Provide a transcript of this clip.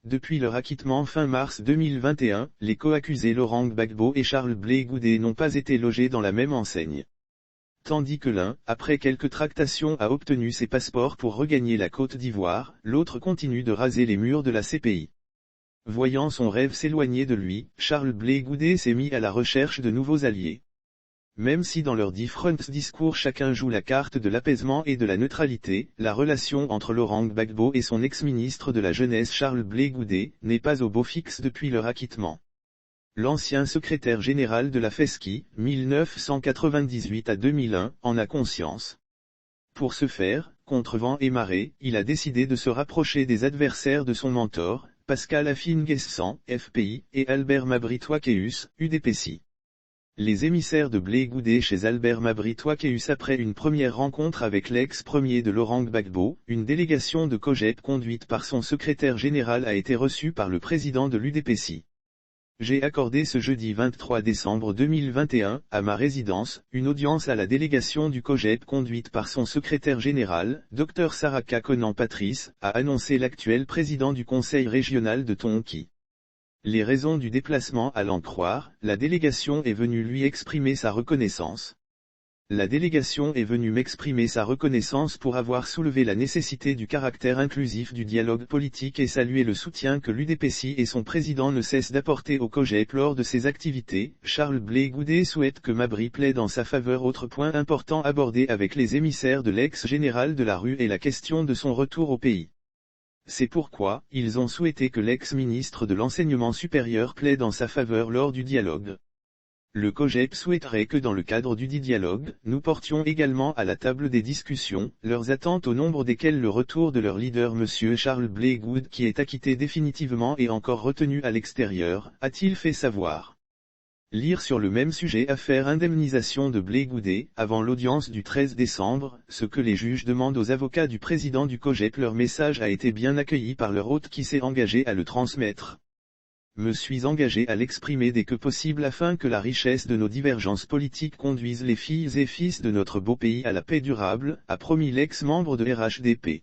depuis leur acquittement fin mars 2021, les co-accusés Laurent Gbagbo et Charles Blé Goudé n'ont pas été logés dans la même enseigne. Tandis que l'un, après quelques tractations, a obtenu ses passeports pour regagner la Côte d'Ivoire, l'autre continue de raser les murs de la CPI. Voyant son rêve s'éloigner de lui, Charles Blé Goudé s'est mis à la recherche de nouveaux alliés. Même si dans leurs différents discours chacun joue la carte de l'apaisement et de la neutralité, la relation entre Laurent Gbagbo et son ex-ministre de la Jeunesse Charles Blé Goudé n'est pas au beau fixe depuis leur acquittement. L'ancien secrétaire général de la FESCI, 1998 à 2001, en a conscience. Pour ce faire, contre vent et marée, il a décidé de se rapprocher des adversaires de son mentor, Pascal Afine-Guessant, FPI, et Albert Mabry-Twaqueus, UDPSI. Les émissaires de Blé Goudé chez Albert Mabry-Twaqueus après une première rencontre avec l'ex-premier de Laurent Gbagbo, une délégation de COJEP conduite par son secrétaire général a été reçue par le président de l'UDPSI. J'ai accordé ce jeudi 23 décembre 2021, à ma résidence, une audience à la délégation du COJEP conduite par son secrétaire général, Dr Saraka Conan Patrice, a annoncé l'actuel président du conseil régional de Tonki. Les raisons du déplacement à l'en croire, la délégation est venue lui exprimer sa reconnaissance. La délégation est venue m'exprimer sa reconnaissance pour avoir soulevé la nécessité du caractère inclusif du dialogue politique et saluer le soutien que l'UDPSI et son président ne cessent d'apporter au COJEP lors de ses activités. Charles Blé Goudé souhaite que Mabry plaide en sa faveur. Autre point important abordé avec les émissaires de l'ex-général de la rue est la question de son retour au pays. C'est pourquoi, ils ont souhaité que l'ex-ministre de l'enseignement supérieur plaide en sa faveur lors du dialogue. Le COJEP souhaiterait que dans le cadre du dit dialogue, nous portions également à la table des discussions, leurs attentes au nombre desquelles le retour de leur leader M. Charles Blé Goudé qui est acquitté définitivement et encore retenu à l'extérieur, a-t-il fait savoir. Lire sur le même sujet affaire indemnisation de Blé Goudé, avant l'audience du 13 décembre, ce que les juges demandent aux avocats du président du COJEP. Leur message a été bien accueilli par leur hôte qui s'est engagé à le transmettre. Me suis engagé à l'exprimer dès que possible afin que la richesse de nos divergences politiques conduise les filles et fils de notre beau pays à la paix durable, a promis l'ex-membre de RHDP.